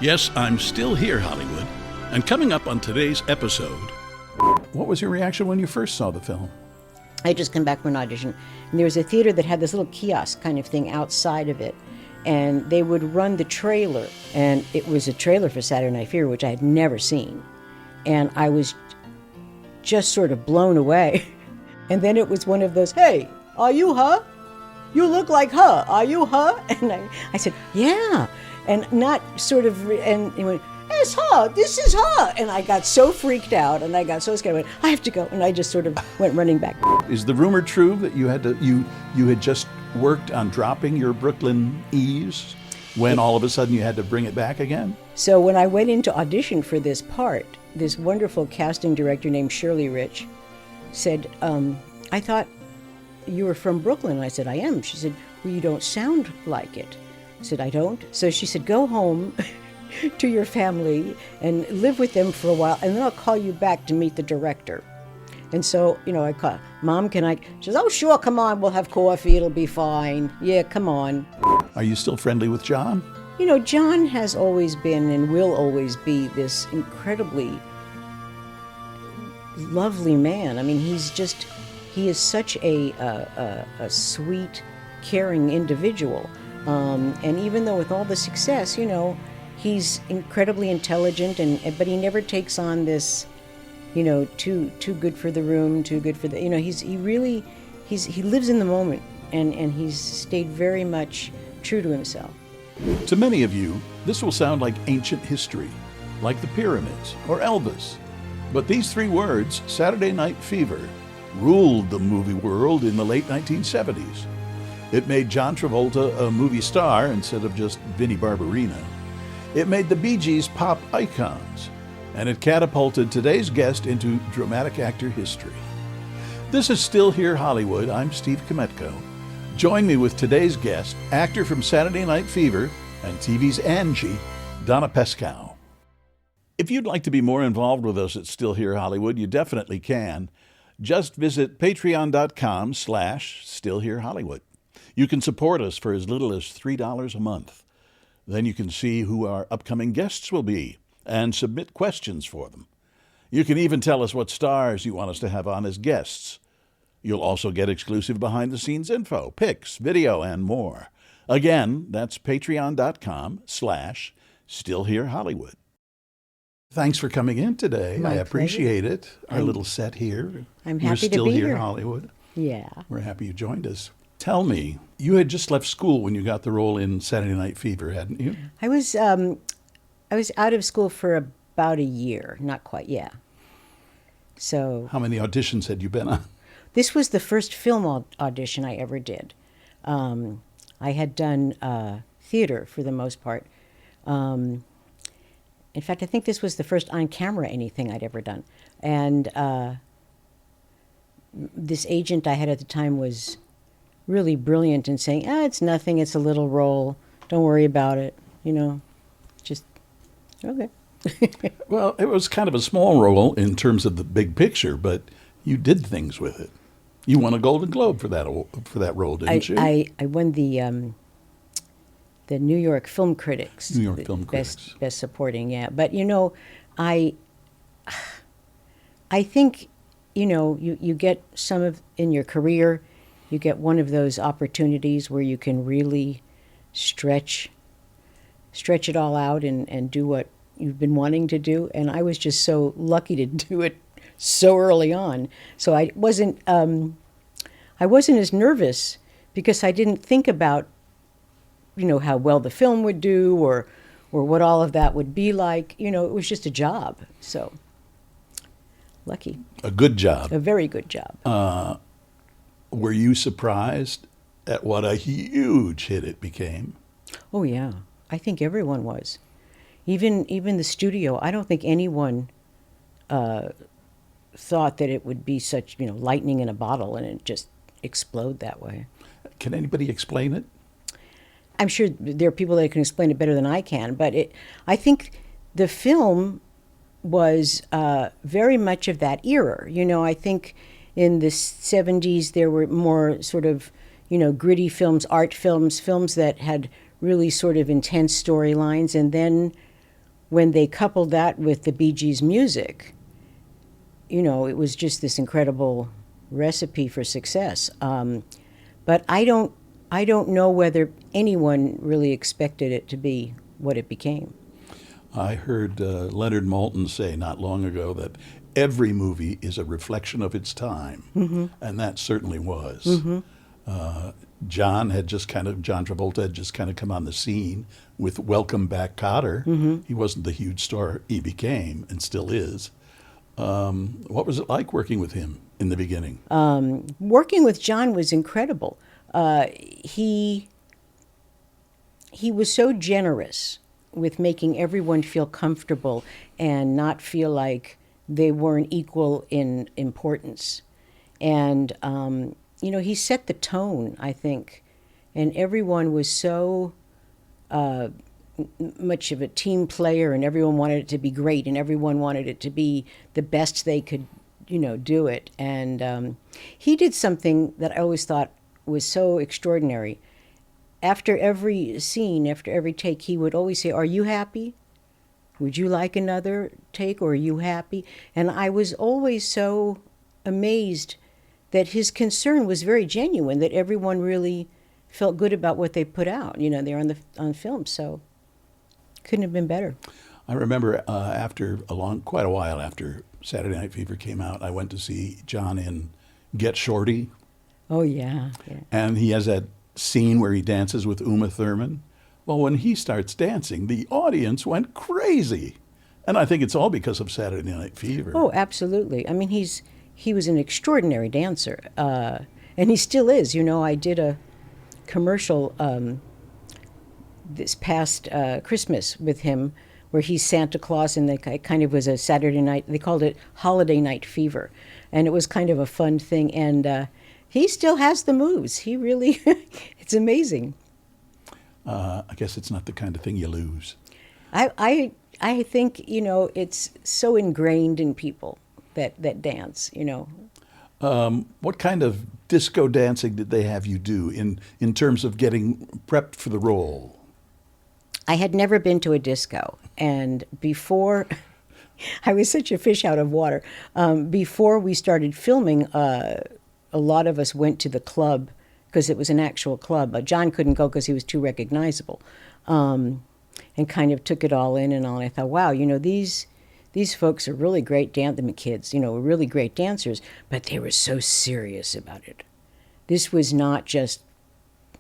Yes, I'm still here, Hollywood. And coming up on today's episode... What was your reaction when you first saw the film? I just come back from an audition, and there was a theater that had this little kiosk kind of thing outside of it, and they would run the trailer, and it was a trailer for Saturday Night Fever, which I had never seen, and I was just sort of blown away. And then it was one of those, "Hey, are you her? You look like her. Are you her?" And I said, "Yeah," and not sort of, and he went, "It's her. This is her." And I got so freaked out, and I got so scared. I went, "I have to go," and I just sort of went running back. Is the rumor true that you had just worked on dropping your Brooklyn ease when all of a sudden you had to bring it back again? So when I went in to audition for this part, this wonderful casting director named Shirley Rich said, "I thought you were from Brooklyn." And I said, "I am." She said, "Well, you don't sound like it." I said, "I don't." So she said, "Go home to your family and live with them for a while, and then I'll call you back to meet the director." And so, I called, "Mom, can I?" She says, "Oh, sure, come on, we'll have coffee, it'll be fine. Yeah, come on." Are you still friendly with John? John has always been and will always be this incredibly lovely man. I mean, he is such a sweet, caring individual. And even though with all the success, he's incredibly intelligent, but he never takes on this, too good for the room, too good for the, he lives in the moment, and he's stayed very much true to himself. To many of you, this will sound like ancient history, like the pyramids or Elvis. But these three words, Saturday Night Fever, ruled the movie world in the late 1970s. It made John Travolta a movie star instead of just Vinnie Barbarina. It made the Bee Gees pop icons, and it catapulted today's guest into dramatic actor history. This is Still Here Hollywood. I'm Steve Kmetko. Join me with today's guest, actor from Saturday Night Fever and TV's Angie, Donna Pescow. If you'd like to be more involved with us at Still Here Hollywood, you definitely can. Just visit patreon.com/stillherehollywood. You can support us for as little as $3 a month. Then you can see who our upcoming guests will be and submit questions for them. You can even tell us what stars you want us to have on as guests. You'll also get exclusive behind-the-scenes info, pics, video, and more. Again, that's patreon.com/stillherehollywood. Thanks for coming in today. I appreciate it. Our little set here. I'm happy We're Still to be Here here. Hollywood. Yeah. We're happy you joined us. Tell me, you had just left school when you got the role in Saturday Night Fever, hadn't you? I was out of school for about a year, not quite, yeah. So How many auditions had you been on? this was the first film audition I ever did. I had done theater for the most part. In fact, I think this was the first on-camera anything I'd ever done. And this agent I had at the time was really brilliant in saying, "It's nothing, it's a little role. Don't worry about it. Just, okay." Well, it was kind of a small role in terms of the big picture, but you did things with it. You won a Golden Globe for that role, didn't you? I won the New York Film Critics. New York Film Critics. Best supporting, yeah. But, I think, you get some of, in your career, you get one of those opportunities where you can really stretch it all out and do what you've been wanting to do. And I was just so lucky to do it so early on. So I wasn't as nervous because I didn't think about, how well the film would do or what all of that would be like. It was just a job. So lucky. A good job. A very good job. Were you surprised at what a huge hit it became? Oh, yeah. I think everyone was. Even the studio. I don't think anyone thought that it would be such, lightning in a bottle and it just explode that way. Can anybody explain it? I'm sure there are people that can explain it better than I can, but I think the film was very much of that era. I think in the 70s there were more sort of, gritty films, art films, films that had really sort of intense storylines, and then when they coupled that with the Bee Gees music, it was just this incredible recipe for success. But I don't know whether anyone really expected it to be what it became. I heard Leonard Maltin say not long ago that every movie is a reflection of its time, and that certainly was. John Travolta had just kind of come on the scene with Welcome Back, Kotter. He wasn't the huge star he became and still is. What was it like working with him in the beginning? Working with John was incredible. He was so generous with making everyone feel comfortable and not feel like they weren't equal in importance. And, he set the tone, I think. And everyone was so much of a team player, and everyone wanted it to be great, and everyone wanted it to be the best they could, do it. And he did something that I always thought was so extraordinary. After every scene, after every take, he would always say, "Are you happy? Would you like another take, or are you happy?" And I was always so amazed that his concern was very genuine, that everyone really felt good about what they put out. They're on film, so couldn't have been better. I remember quite a while after Saturday Night Fever came out, I went to see John in Get Shorty. Oh, yeah. And he has that scene where he dances with Uma Thurman. Well, when he starts dancing, the audience went crazy. And I think it's all because of Saturday Night Fever. Oh, absolutely. I mean, he was an extraordinary dancer. And he still is. I did a commercial this past Christmas with him where he's Santa Claus, and it kind of was a Saturday night, they called it Holiday Night Fever. And it was kind of a fun thing. And he still has the moves. He really, it's amazing. I guess it's not the kind of thing you lose. I think, it's so ingrained in people that dance, What kind of disco dancing did they have you do in terms of getting prepped for the role? I had never been to a disco. And before, I was such a fish out of water. Before we started filming, a lot of us went to the club because it was an actual club. John couldn't go because he was too recognizable, and kind of took it all in and all. And I thought, wow, these folks are really great the kids, were really great dancers, but they were so serious about it. This was not just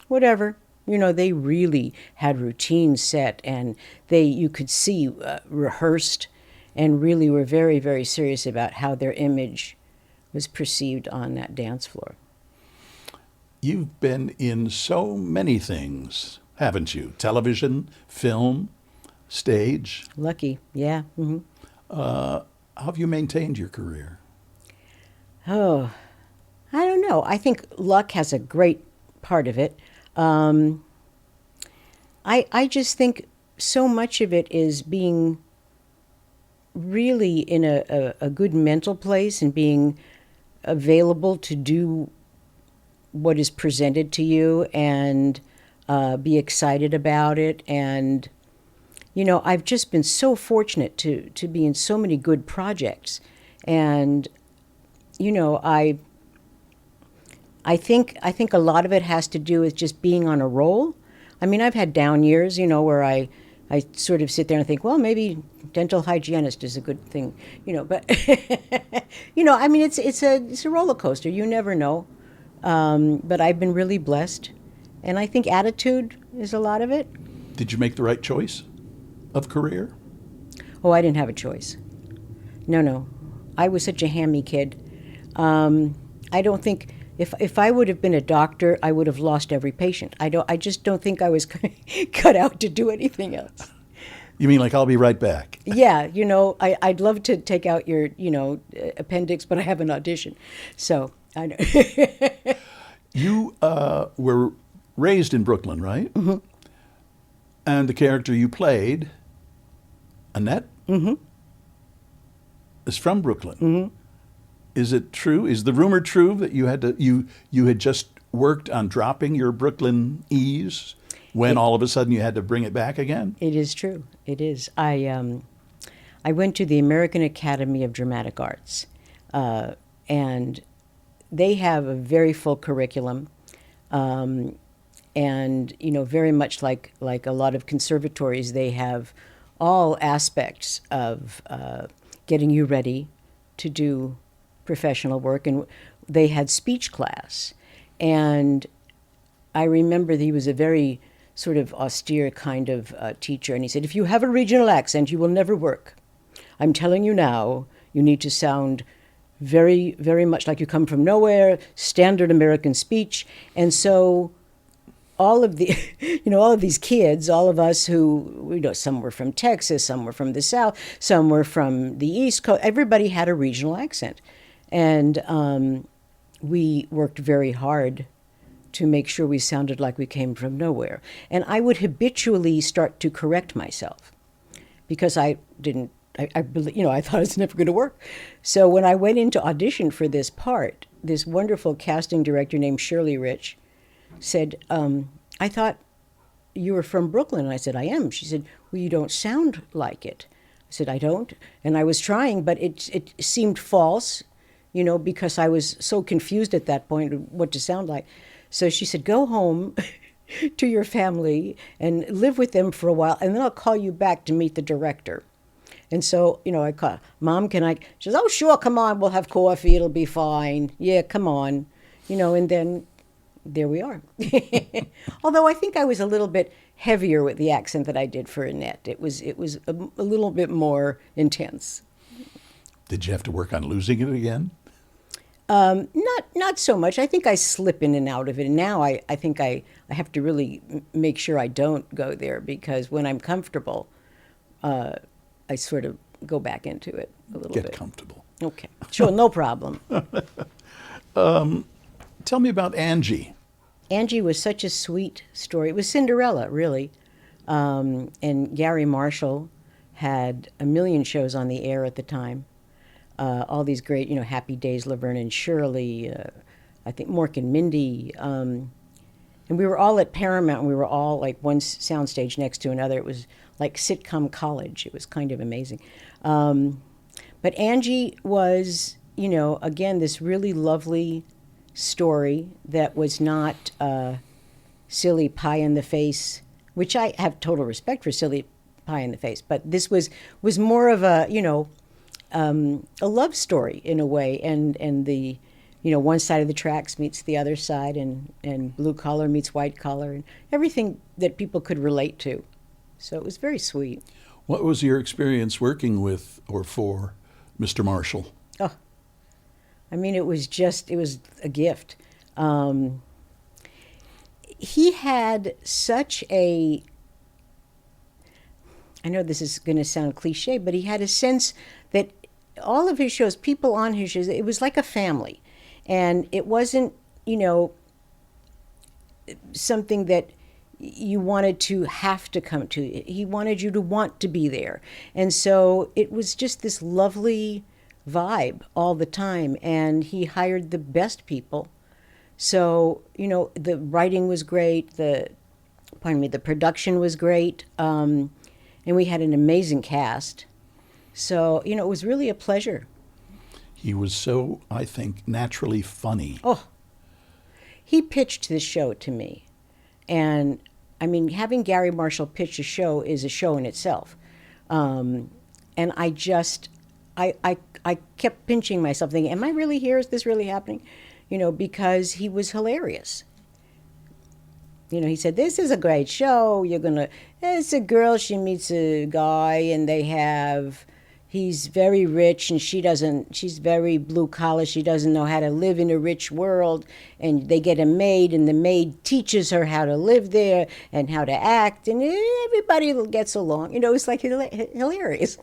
whatever. They really had routines set, and you could see rehearsed, and really were very, very serious about how their image was perceived on that dance floor. You've been in so many things, haven't you? Television, film, stage. Lucky, yeah. Mm-hmm. How have you maintained your career? Oh, I don't know. I think luck has a great part of it. I just think so much of it is being really in a good mental place and being available to do what is presented to you and be excited about it. And, I've just been so fortunate to be in so many good projects. And, I think a lot of it has to do with just being on a roll. I mean, I've had down years, where I sort of sit there and think, well, maybe dental hygienist is a good thing, but, I mean, it's a roller coaster. You never know. But I've been really blessed. And I think attitude is a lot of it. Did you make the right choice of career? Oh, I didn't have a choice. No. I was such a hammy kid. I don't think, if I would have been a doctor, I would have lost every patient. I just don't think I was cut out to do anything else. You mean like I'll be right back? Yeah, I'd love to take out your, appendix, but I have an audition. So, I know. You were raised in Brooklyn, right? Mm-hmm. And the character you played, Annette, is from Brooklyn. Mm-hmm. Is it true? Is the rumor true that you had just worked on dropping your Brooklyn ease when all of a sudden you had to bring it back again? It is true. It is. I went to the American Academy of Dramatic Arts, and they have a very full curriculum, and very much like a lot of conservatories, they have all aspects of getting you ready to do professional work. And they had speech class, and I remember he was a very sort of austere kind of teacher, and he said, if you have a regional accent, you will never work. I'm telling you now, you need to sound very, very much like you come from nowhere, standard American speech. And so all of the, all of these kids, all of us who, some were from Texas, some were from the South, some were from the East Coast, everybody had a regional accent. And we worked very hard to make sure we sounded like we came from nowhere. And I would habitually start to correct myself because I thought it was never going to work. So when I went in to audition for this part, this wonderful casting director named Shirley Rich said, I thought you were from Brooklyn. And I said, I am. She said, well, you don't sound like it. I said, I don't. And I was trying, but it seemed false, because I was so confused at that point what to sound like. So she said, go home to your family and live with them for a while, and then I'll call you back to meet the director. And so, I called, Mom, can I? She says, oh, sure, come on, we'll have coffee, it'll be fine. Yeah, come on. And then there we are. Although I think I was a little bit heavier with the accent that I did for Annette. It was a little bit more intense. Did you have to work on losing it again? Not so much. I think I slip in and out of it. And now I think I have to really make sure I don't go there, because when I'm comfortable, I sort of go back into it a little bit. Get comfortable. Okay. Sure, no problem. Tell me about Angie. Angie was such a sweet story. It was Cinderella, really. And Gary Marshall had a million shows on the air at the time. All these great, Happy Days, Laverne and Shirley, I think Mork and Mindy. And we were all at Paramount, and we were all like one soundstage next to another. It was like sitcom college. It was kind of amazing. But Angie was, again, this really lovely story that was not silly pie in the face, which I have total respect for silly pie in the face. But this was more of a, a love story in a way, and the, one side of the tracks meets the other side, and blue collar meets white collar, and everything that people could relate to. So it was very sweet. What was your experience working with or for Mr. Marshall? Oh, I mean, it was a gift. He had such I know this is going to sound cliche, but he had a sense that all of his shows, people on his shows, it was like a family. And it wasn't, something that you wanted to have to come to. He wanted you to want to be there. And so it was just this lovely vibe all the time. And he hired the best people. So, the writing was great. The production was great. And we had an amazing cast. So, it was really a pleasure. He was so, I think, naturally funny. Oh, he pitched this show to me. And, having Gary Marshall pitch a show is a show in itself. And I kept pinching myself thinking, am I really here? Is this really happening? Because he was hilarious. He said, this is a great show. It's a girl, she meets a guy, and he's very rich, and she's very blue collar. She doesn't know how to live in a rich world. And they get a maid, and the maid teaches her how to live there and how to act, and everybody gets along. It's like hilarious.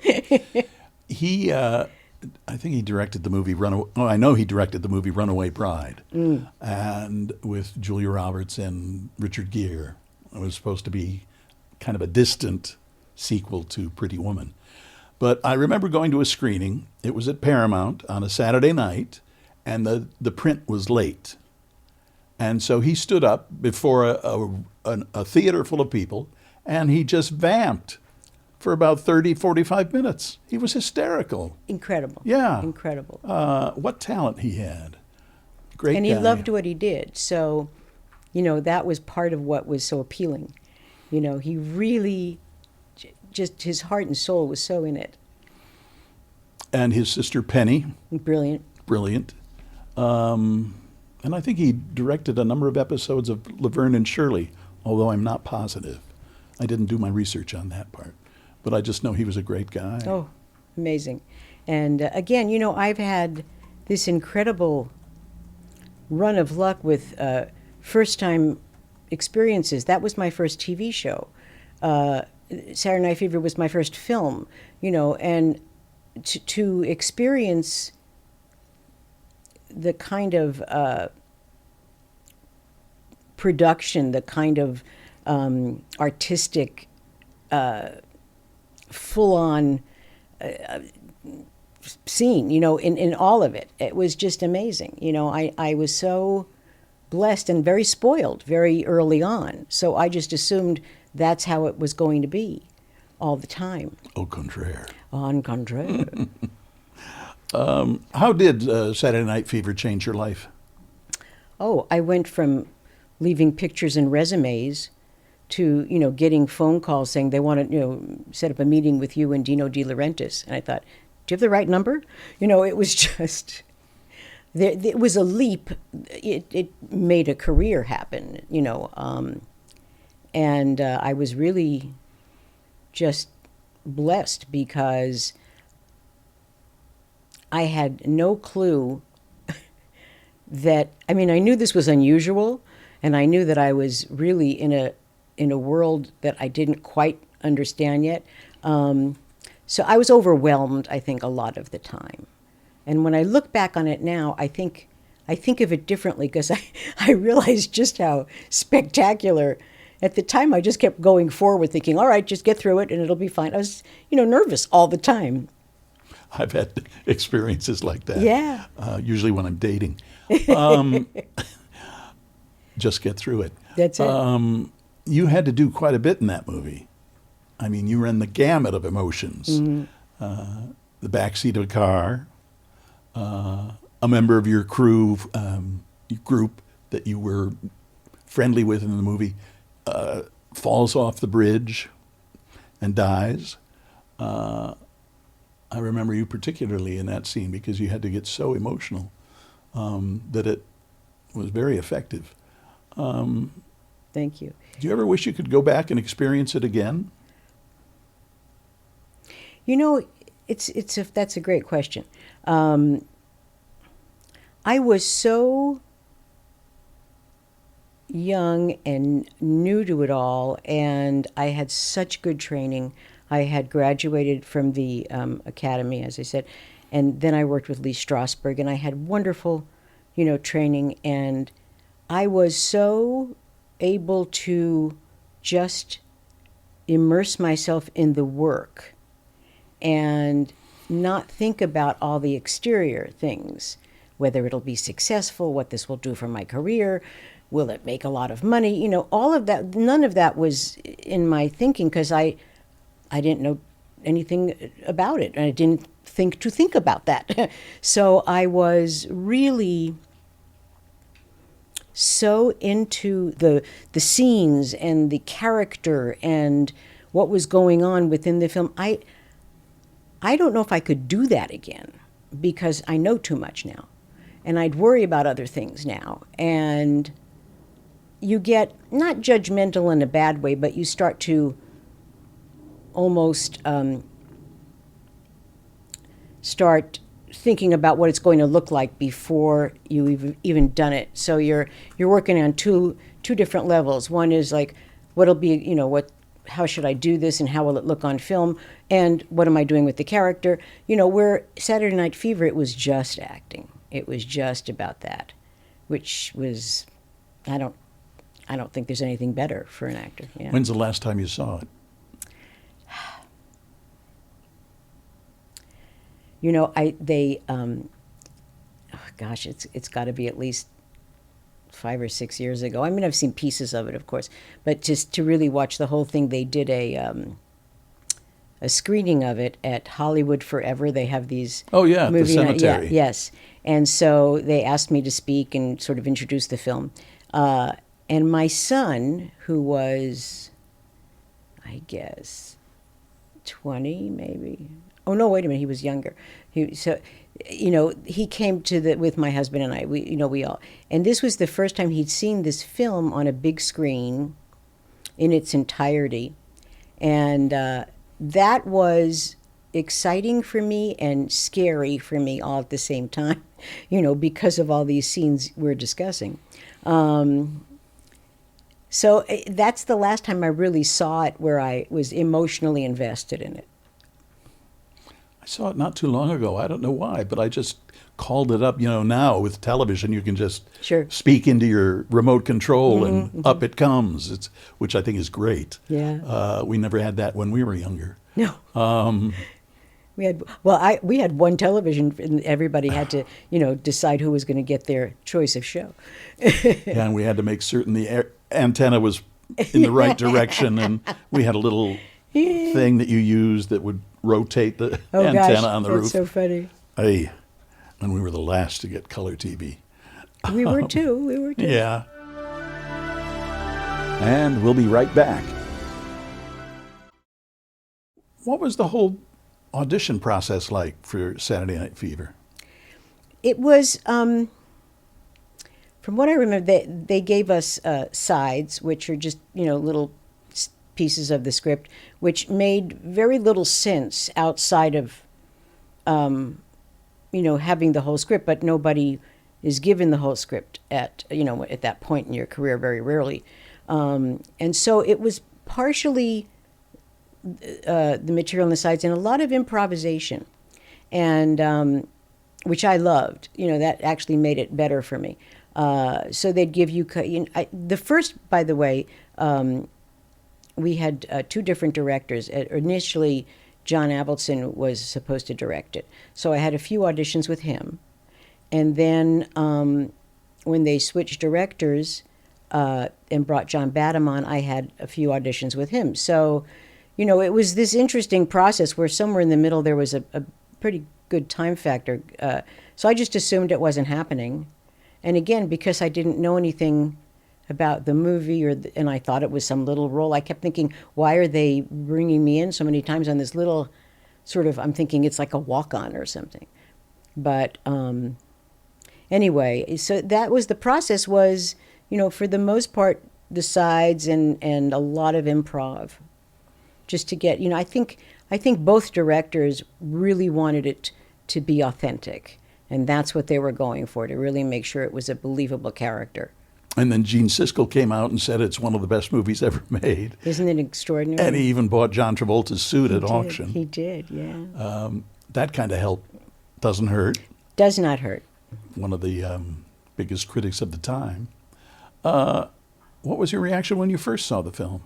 I think he directed the movie Runaway. Oh, I know he directed the movie Runaway Bride, and with Julia Roberts and Richard Gere. It was supposed to be kind of a distant sequel to Pretty Woman. But I remember going to a screening. It was at Paramount on a Saturday night, and the print was late. And so he stood up before a theater full of people, and he just vamped for about 30, 45 minutes. He was hysterical. Incredible. Yeah. Incredible. What talent he had. Great And guy. he loved what he did. So, you know, that was part of what was so appealing. You know, he really, just his heart and soul was so in it. And his sister Penny, Brilliant. brilliant. And I think he directed a number of episodes of Laverne and Shirley, although I'm not positive. I didn't do my research on that part. But I just know he was a great guy. Oh, amazing. And again, you know, I've had this incredible run of luck with first-time experiences. That was my first TV show. Saturday Night Fever was my first film, you know, and to experience the kind of production, the kind of artistic, full-on scene, you know, in all of it. It was just amazing. You know, I was so blessed and very spoiled very early on. So I just assumed that's how it was going to be all the time. Au contraire. En contraire. How did Saturday Night Fever change your life? Oh, I went from leaving pictures and resumes to, you know, getting phone calls saying they want to, you know, set up a meeting with you and Dino De Laurentiis. And I thought, do you have the right number? You know, it was just, it was a leap. It made a career happen, you know. And I was really just blessed because I had no clue that, I mean, I knew this was unusual, and I knew that I was really in a world that I didn't quite understand yet. So I was overwhelmed, I think, a lot of the time. And when I look back on it now, I think of it differently because I realized just how spectacular. At the time, I just kept going forward thinking, all right, just get through it and it'll be fine. I was, you know, nervous all the time. I've had experiences like that. Yeah. Usually when I'm dating. Just get through it. That's it. You had to do quite a bit in that movie. I mean, you ran the gamut of emotions. Mm-hmm. The backseat of a car, a member of your crew, group that you were friendly with in the movie, falls off the bridge and dies. I remember you particularly in that scene because you had to get so emotional that it was very effective. Thank you. Do you ever wish you could go back and experience it again? You know, that's a great question. I was so young and new to it all, and I had such good training. I had graduated from the academy, as I said, and then I worked with Lee Strasberg, and I had wonderful, you know, training, and I was so able to just immerse myself in the work and not think about all the exterior things, whether it'll be successful, what this will do for my career, will it make a lot of money, you know, all of that. None of that was in my thinking because I didn't know anything about it, and I didn't think to think about that. So I was really so into the scenes and the character and what was going on within the film. I don't know if I could do that again because I know too much now, and I'd worry about other things now. And you get not judgmental in a bad way, but you start to almost start thinking about what it's going to look like before you've even done it. So you're working on two different levels. One is like, what'll be, you know, how should I do this and how will it look on film, and what am I doing with the character? You know, where Saturday Night Fever, it was just acting. It was just about that, which was, I don't think there's anything better for an actor. Yeah. When's the last time you saw it? You know, it's got to be at least 5 or 6 years ago. I mean, I've seen pieces of it, of course, but just to really watch the whole thing, they did a screening of it at Hollywood Forever. They have these Oh, yeah, at the cemetery. yes. And so they asked me to speak and sort of introduce the film. And my son, who was, I guess, 20 maybe. Oh no, wait a minute, he was younger. He came with my husband and I. We all. And this was the first time he'd seen this film on a big screen in its entirety. And that was exciting for me and scary for me all at the same time, because of all these scenes we're discussing. So that's the last time I really saw it where I was emotionally invested in it. I saw it not too long ago. I don't know why, but I just called it up. Now with television, you can just Sure. speak into your remote control and up it comes, which I think is great. Yeah. We never had that when we were younger. No. We had one television, and everybody had to, decide who was going to get their choice of show. Yeah, and we had to make certain the antenna was in the right direction, and we had a little thing that you used that would rotate the antenna on the roof. That's so funny. Hey, and we were the last to get color TV. We were too. Yeah. And we'll be right back. What was the whole audition process like for Saturday Night Fever? It was, from what I remember, they gave us sides, which are just, little pieces of the script, which made very little sense outside of, having the whole script, but nobody is given the whole script at that point in your career, very rarely. And so it was partially the material on the sides and a lot of improvisation, and which I loved. That actually made it better for me. So they'd give you, the first, by the way, we had two different directors. Initially, John Avildsen was supposed to direct it. So I had a few auditions with him. And then when they switched directors and brought John Badham on, I had a few auditions with him. So, it was this interesting process where somewhere in the middle there was a pretty good time factor. So I just assumed it wasn't happening. And again, because I didn't know anything about the movie, and I thought it was some little role, I kept thinking, why are they bringing me in so many times on this little sort of, I'm thinking it's like a walk-on or something. But anyway, so that was, the process was, for the most part, the sides and a lot of improv. Just to get, I think both directors really wanted it to be authentic. And that's what they were going for, to really make sure it was a believable character. And then Gene Siskel came out and said it's one of the best movies ever made. Isn't it extraordinary? And he even bought John Travolta's suit at auction. He did, yeah. That kind of help doesn't hurt. Does not hurt. One of the biggest critics of the time. What was your reaction when you first saw the film?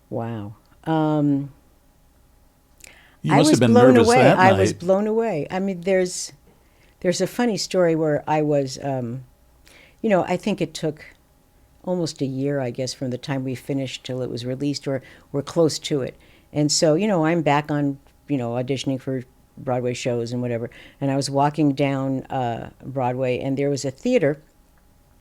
Wow. You must have been nervous that night. I was blown away. I mean, there's a funny story where I was, I think it took almost a year, I guess, from the time we finished till it was released, or we're close to it. And so, I'm back on, auditioning for Broadway shows and whatever. And I was walking down Broadway, and there was a theater.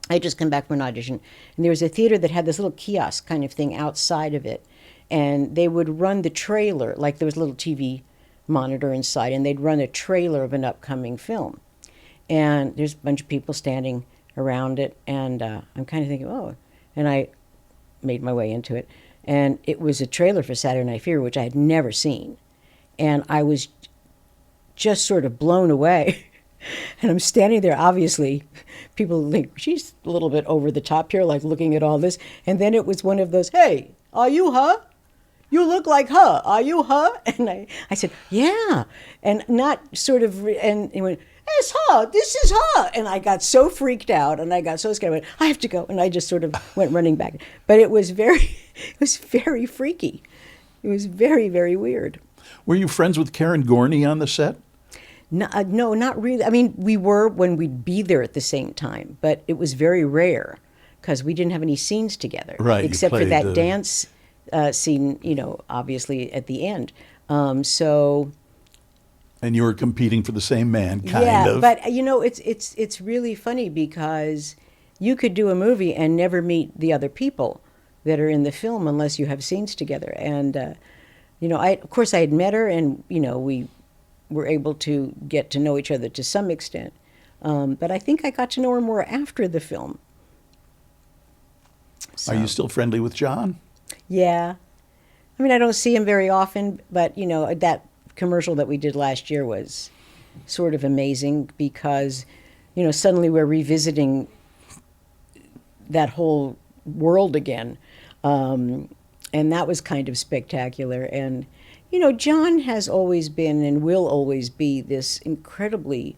I had just come back from an audition, and there was a theater that had this little kiosk kind of thing outside of it. And they would run the trailer, like there was a little TV monitor inside, and they'd run a trailer of an upcoming film. And there's a bunch of people standing around it, and I'm kind of thinking, oh. And I made my way into it. And it was a trailer for Saturday Night Fever, which I had never seen. And I was just sort of blown away. And I'm standing there, obviously, people think, she's a little bit over the top here, like looking at all this. And then it was one of those, hey, are you her? You look like her. Are you her? And I said, yeah. And not sort of, and he went, it's her. This is her. And I got so freaked out, and I got so scared. I went, I have to go. And I just sort of went running back. But it was very freaky. It was very, very weird. Were you friends with Karen Gorney on the set? No, no, not really. I mean, we were when we'd be there at the same time, but it was very rare because we didn't have any scenes together, Right, you except for played that the- dance scene, obviously at the end. So And you were competing for the same man, kind yeah, of. but it's really funny because you could do a movie and never meet the other people that are in the film unless you have scenes together. And of course I had met her, and we were able to get to know each other to some extent. But I think I got to know her more after the film. So, Are you still friendly with John? yeah. I mean, I don't see him very often, but that commercial that we did last year was sort of amazing because, suddenly we're revisiting that whole world again. And that was kind of spectacular. And, John has always been and will always be this incredibly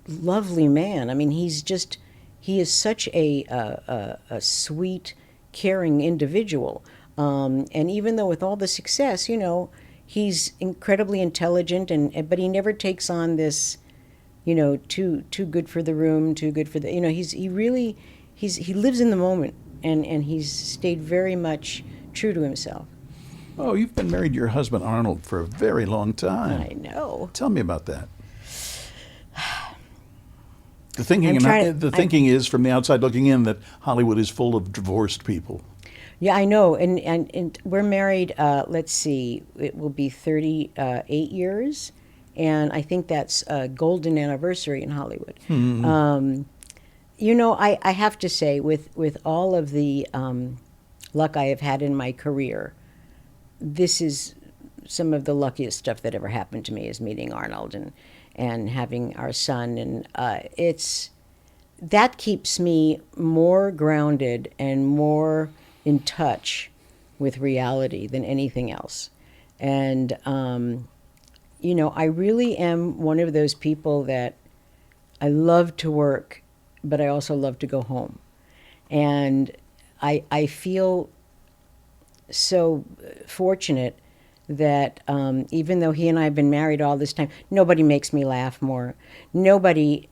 lovely man. I mean, he is such a sweet, caring individual. And even though with all the success, he's incredibly intelligent, but he never takes on this, too good for the room, too good for the, he lives in the moment, and he's stayed very much true to himself. Oh, you've been married to your husband Arnold for a very long time. I know. Tell me about that. The thinking, I'm trying to- thinking is, from the outside looking in, that Hollywood is full of divorced people. Yeah, I know. And we're married, let's see, it will be 38 years. And I think that's a golden anniversary in Hollywood. I have to say, with all of the luck I have had in my career, this is some of the luckiest stuff that ever happened to me, is meeting Arnold and having our son. And that keeps me more grounded and more in touch with reality than anything else. And, I really am one of those people that I love to work, but I also love to go home. And I feel so fortunate that even though he and I have been married all this time, nobody makes me laugh more. Nobody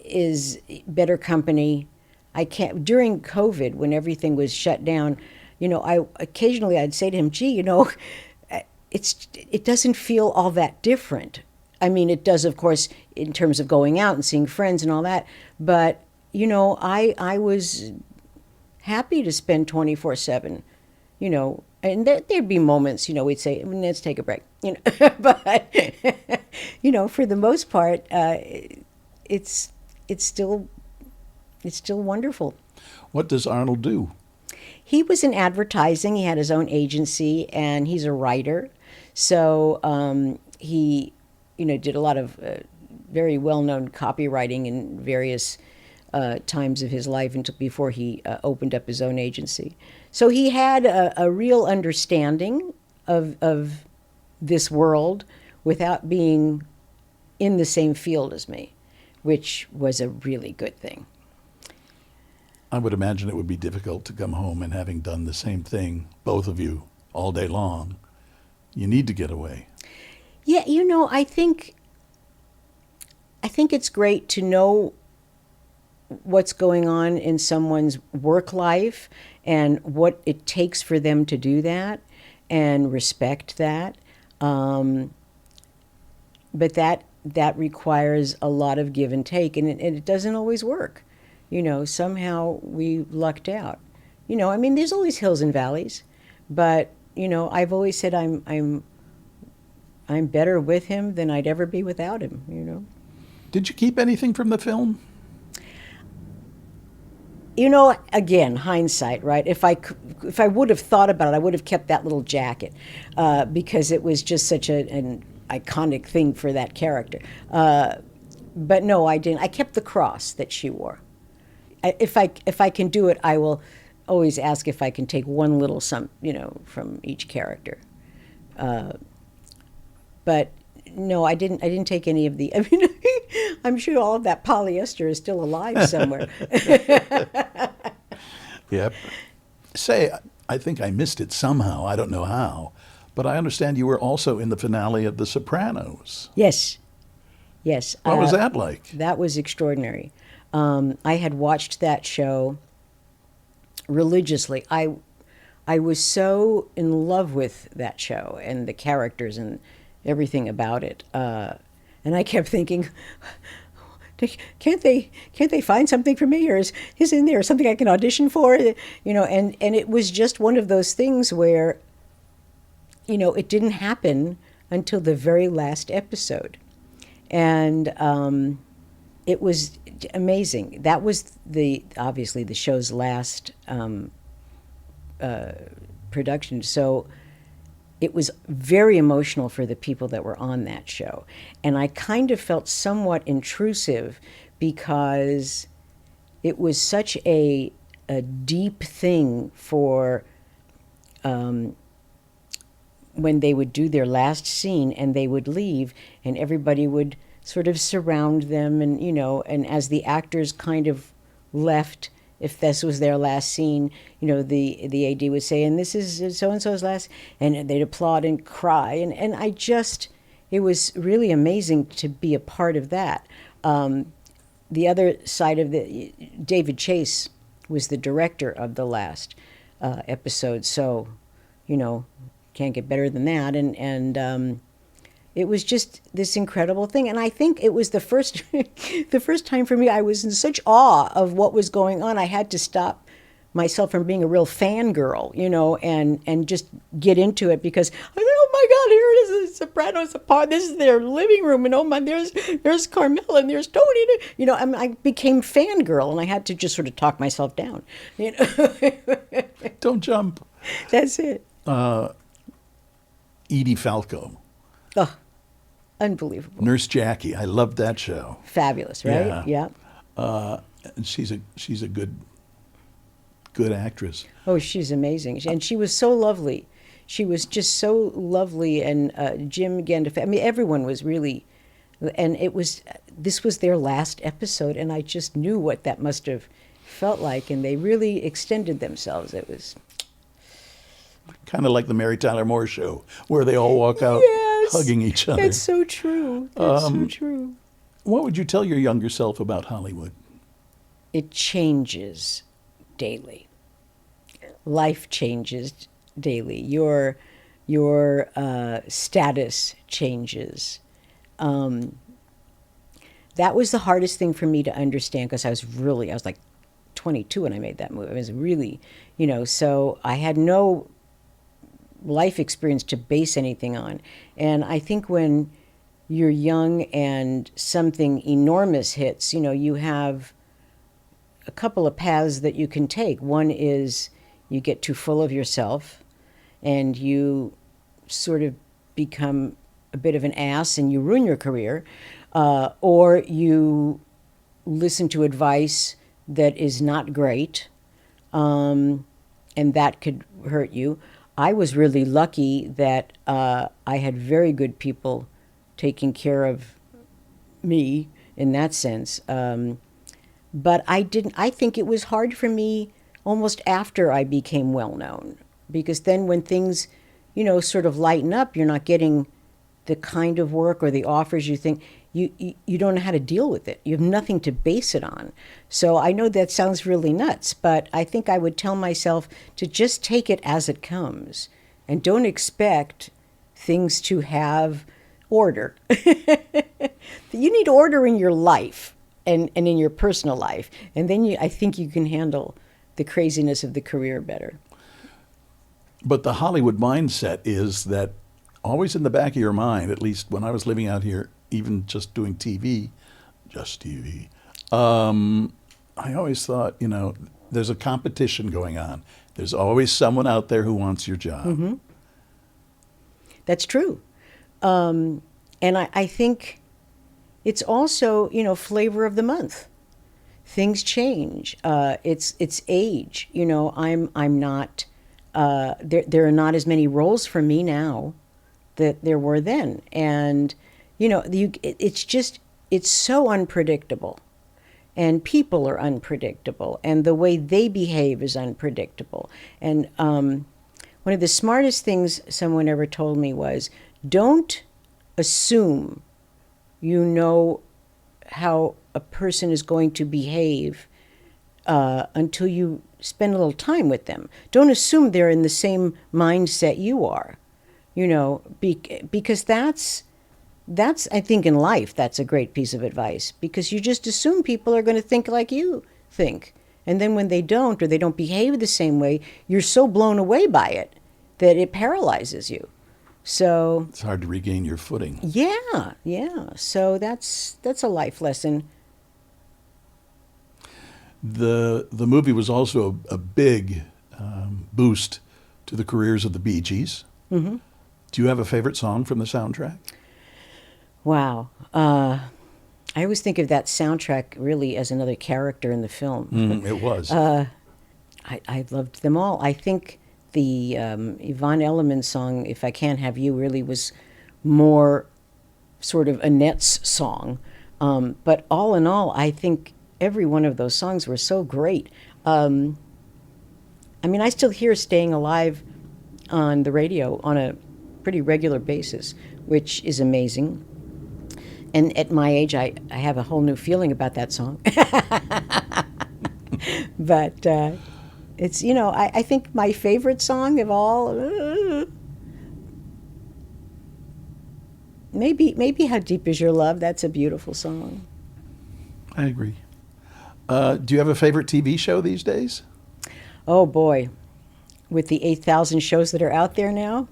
is better company. I can't. During COVID, when everything was shut down, I'd say to him, "Gee, it doesn't feel all that different." I mean, it does, of course, in terms of going out and seeing friends and all that. But I was happy to spend 24/7. And there'd be moments, we'd say, "Let's take a break," But for the most part, it's still wonderful. What does Arnold do? He was in advertising. He had his own agency, and he's a writer. So he, did a lot of very well-known copywriting in various times of his life before he opened up his own agency. So he had a real understanding of this world without being in the same field as me, which was a really good thing. I would imagine it would be difficult to come home and, having done the same thing, both of you, all day long, you need to get away. Yeah, I think it's great to know what's going on in someone's work life and what it takes for them to do that, and respect that. But that requires a lot of give and take, and it doesn't always work. Somehow we lucked out. There's always hills and valleys, but I've always said I'm better with him than I'd ever be without him. Did you keep anything from the film? Again, hindsight, right? If I would have thought about it, I would have kept that little jacket because it was just such an iconic thing for that character. But no, I didn't. I kept the cross that she wore. If I can do it, I will always ask if I can take one little from each character. But no, I didn't take any of the. I'm sure all of that polyester is still alive somewhere. Yep. Say, I think I missed it somehow. I don't know how. But I understand you were also in the finale of The Sopranos. Yes, yes. What was that like? That was extraordinary. I had watched that show religiously. I was so in love with that show and the characters and everything about it. And I kept thinking, can't they find something for me, or is in there something I can audition for? And it was just one of those things where, it didn't happen until the very last episode. And it was amazing. That was obviously the show's last production. So it was very emotional for the people that were on that show. And I kind of felt somewhat intrusive because it was such a deep thing for when they would do their last scene and they would leave and everybody would sort of surround them and as the actors kind of left, if this was their last scene, the AD would say, and this is so-and-so's last, and they'd applaud and cry. And it was really amazing to be a part of that. The other side of David Chase was the director of the last episode, so, can't get better than that. And it was just this incredible thing. And I think it was the first time for me, I was in such awe of what was going on. I had to stop myself from being a real fangirl, and just get into it because I thought, oh my God, here it is, the Sopranos apart. This is their living room, and oh my, there's Carmela and there's Tony. I became fangirl, and I had to just sort of talk myself down. Don't jump. That's it. Edie Falco. Oh, unbelievable. Nurse Jackie. I loved that show. Fabulous, right? Yeah. And she's a good actress. Oh, she's amazing. And she was so lovely. She was just so lovely. And Jim Gandolfini, everyone was really, and this was their last episode, and I just knew what that must have felt like, and they really extended themselves. It was kind of like the Mary Tyler Moore Show, where they all walk out hugging each other. That's so true. That's so true. What would you tell your younger self about Hollywood? It changes daily. Life changes daily. Your status changes. That was the hardest thing for me to understand because I was like 22 when I made that movie. I was really, so I had no life experience to base anything on. And I think when you're young and something enormous hits, you have a couple of paths that you can take. One is you get too full of yourself and you sort of become a bit of an ass and you ruin your career, or you listen to advice that is not great, and that could hurt you. I was really lucky that I had very good people taking care of me in that sense. But I think it was hard for me almost after I became well-known, because then when things, sort of lighten up, you're not getting the kind of work or the offers you think, you don't know how to deal with it. You have nothing to base it on. So I know that sounds really nuts, but I think I would tell myself to just take it as it comes and don't expect things to have order. You need order in your life and in your personal life. And then I think you can handle the craziness of the career better. But the Hollywood mindset is that always in the back of your mind, at least when I was living out here, even just doing TV, I always thought, there's a competition going on. There's always someone out there who wants your job. Mm-hmm. That's true. And I think it's also, flavor of the month. Things change. It's age. I'm not, there are not as many roles for me now that there were then. And, it's so unpredictable. And people are unpredictable. And the way they behave is unpredictable. And when one of the smartest things someone ever told me was, don't assume you know how a person is going to behave until you spend a little time with them. Don't assume they're in the same mindset you are, because that's I think in life that's a great piece of advice, because you just assume people are going to think like you think. And then when they don't, or they don't behave the same way, you're so blown away by it that it paralyzes you. So It's hard to regain your footing. yeah. So that's a life lesson. The movie was also a big boost to the careers of the Bee Gees. Mm-hmm. Do you have a favorite song from the soundtrack? Wow. I always think of that soundtrack really as another character in the film. It was. I loved them all. I think the Yvonne Elliman song, If I Can't Have You, really was more sort of Annette's song. But all in all, I think every one of those songs were so great. I still hear Staying Alive on the radio on a pretty regular basis, which is amazing. And at my age, I have a whole new feeling about that song. But it's, I think my favorite song of all, maybe How Deep Is Your Love? That's a beautiful song. I agree. Do you have a favorite TV show these days? Oh, boy. With the 8,000 shows that are out there now,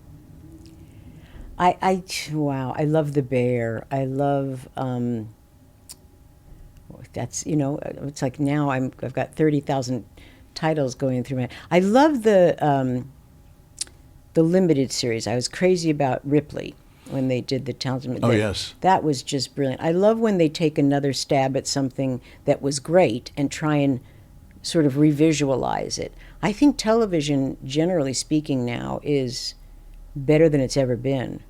wow, I love The Bear. I love, it's like now I've got 30,000 titles going through my, I love the limited series. I was crazy about Ripley when they did the Townsend. Oh, yes. That was just brilliant. I love when they take another stab at something that was great and try and sort of revisualize it. I think television, generally speaking now, is better than it's ever been,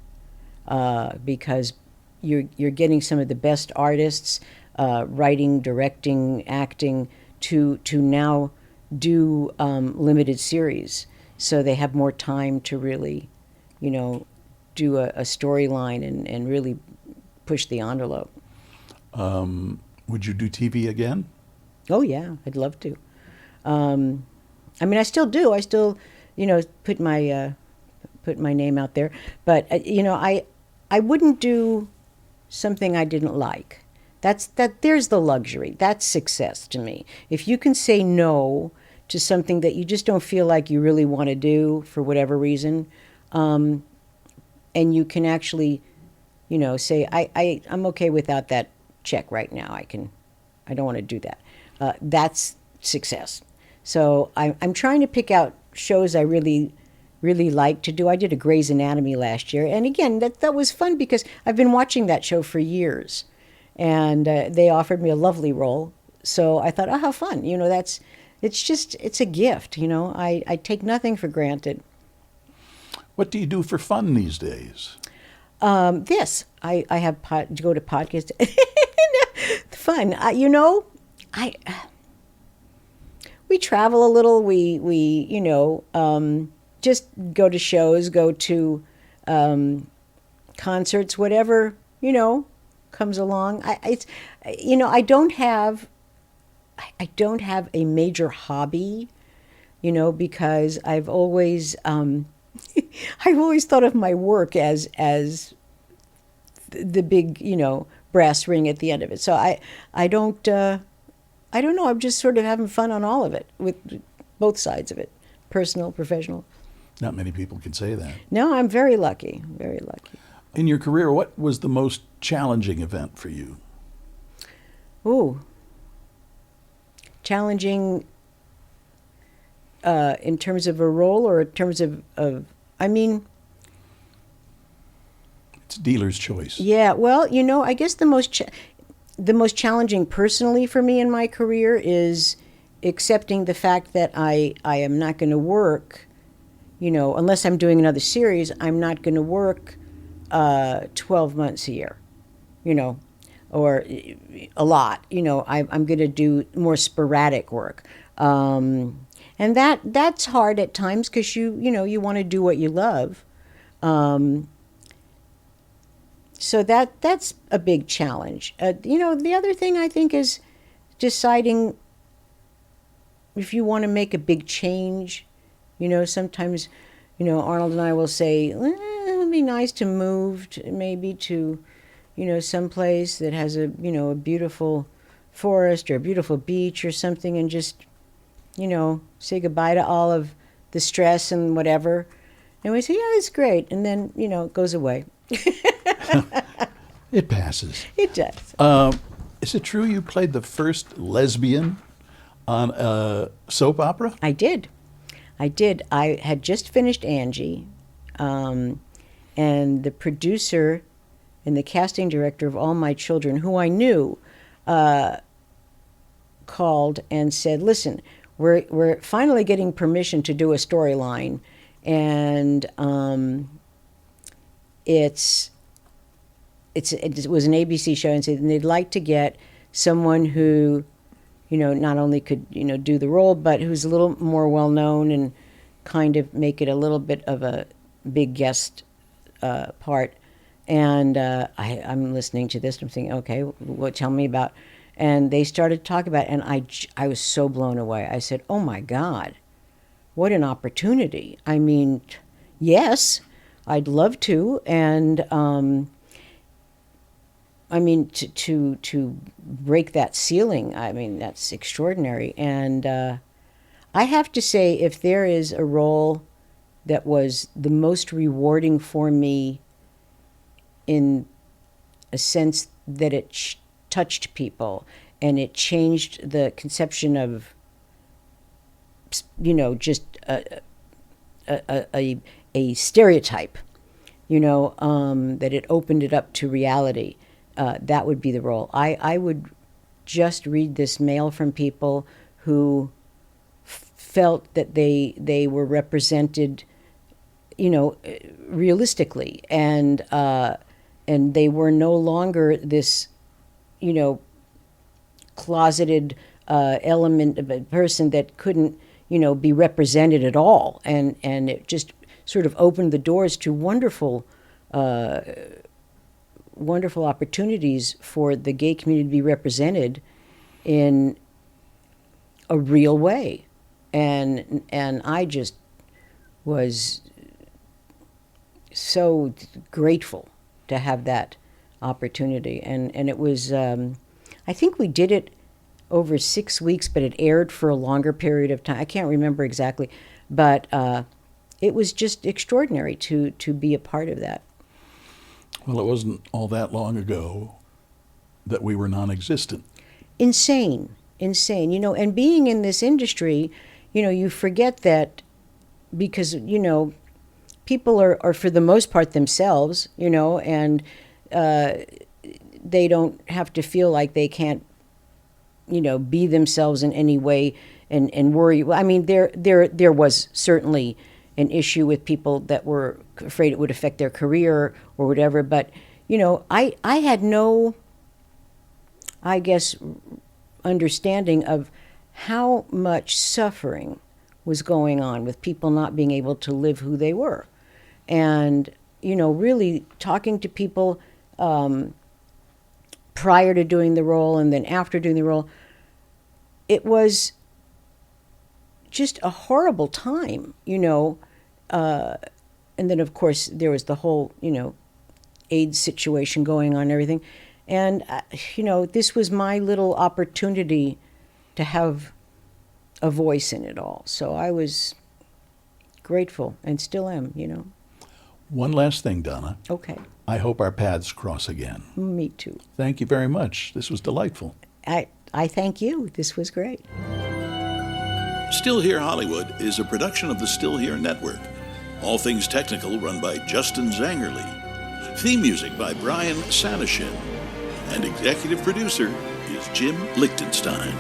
because you're getting some of the best artists, writing, directing, acting, to now do limited series, so they have more time to really, do a storyline and really push the envelope. Would you do TV again? Oh yeah, I'd love to. I still do. I still, put my name out there. But I wouldn't do something I didn't like. There's the luxury. That's success to me. If you can say no to something that you just don't feel like you really want to do for whatever reason, and you can actually, say I'm okay without that check right now. I don't want to do that. That's success. So I'm trying to pick out shows I really, really like to do. I did a Grey's Anatomy last year, and again, that was fun because I've been watching that show for years, and they offered me a lovely role. So I thought, oh, how fun! It's a gift. I take nothing for granted. What do you do for fun these days? I have go to podcast. Fun. We travel a little. We just go to shows, go to concerts, whatever comes along. I don't have a major hobby, because I've always I've always thought of my work as the big brass ring at the end of it. So I don't know. I'm just sort of having fun on all of it, with both sides of it, personal, professional. Not many people can say that. No, I'm very lucky, very lucky. In your career, what was the most challenging event for you? Ooh. Challenging in terms of a role, or in terms of It's dealer's choice. Yeah, well, I guess the most challenging personally for me in my career is accepting the fact that I am not going to work, unless I'm doing another series, I'm not going to work 12 months a year, or a lot. I'm going to do more sporadic work. And that's hard at times because you want to do what you love. So that's a big challenge. The other thing I think is deciding if you want to make a big change. Sometimes, Arnold and I will say, it would be nice to move maybe to, someplace that has a beautiful forest or a beautiful beach or something, and just, say goodbye to all of the stress and whatever. And we say, yeah, it's great. And then, it goes away. It passes. It does. Is it true you played the first lesbian on a soap opera? I did. I had just finished Angie, and the producer and the casting director of All My Children, who I knew, called and said, "Listen, we're finally getting permission to do a storyline, and it was an ABC show, and they'd like to get someone who, not only could, do the role, but who's a little more well-known and kind of make it a little bit of a big guest part." And I'm listening to this, and I'm thinking, okay, tell me about. And they started talking about it, and I was so blown away. I said, oh my God, what an opportunity. I mean, yes, I'd love to. And to break that ceiling, that's extraordinary. And I have to say, if there is a role that was the most rewarding for me in a sense that it touched people and it changed the conception of, just a stereotype, that it opened it up to reality, that would be the role. I would just read this mail from people who felt that they were represented, realistically, and they were no longer this, closeted element of a person that couldn't, be represented at all, and it just sort of opened the doors to wonderful opportunities for the gay community to be represented in a real way. And I just was so grateful to have that opportunity. And it was, I think we did it over 6 weeks, but it aired for a longer period of time. I can't remember exactly, but it was just extraordinary to be a part of that. Well, it wasn't all that long ago that we were non-existent. Insane, and being in this industry, you forget that because, people are for the most part themselves, and they don't have to feel like they can't, be themselves in any way and worry. I mean, there was certainly an issue with people that were afraid it would affect their career or whatever. But, I had no, I guess, understanding of how much suffering was going on with people not being able to live who they were. And, really talking to people prior to doing the role and then after doing the role, it was just a horrible time, and then, of course, there was the whole, AIDS situation going on and everything. And, this was my little opportunity to have a voice in it all. So I was grateful and still am, One last thing, Donna. Okay. I hope our paths cross again. Me too. Thank you very much. This was delightful. I thank you. This was great. Still Here Hollywood is a production of the Still Here Network. All things technical run by Justin Zangerle. Theme music by Brian Sanashin. And executive producer is Jim Lichtenstein.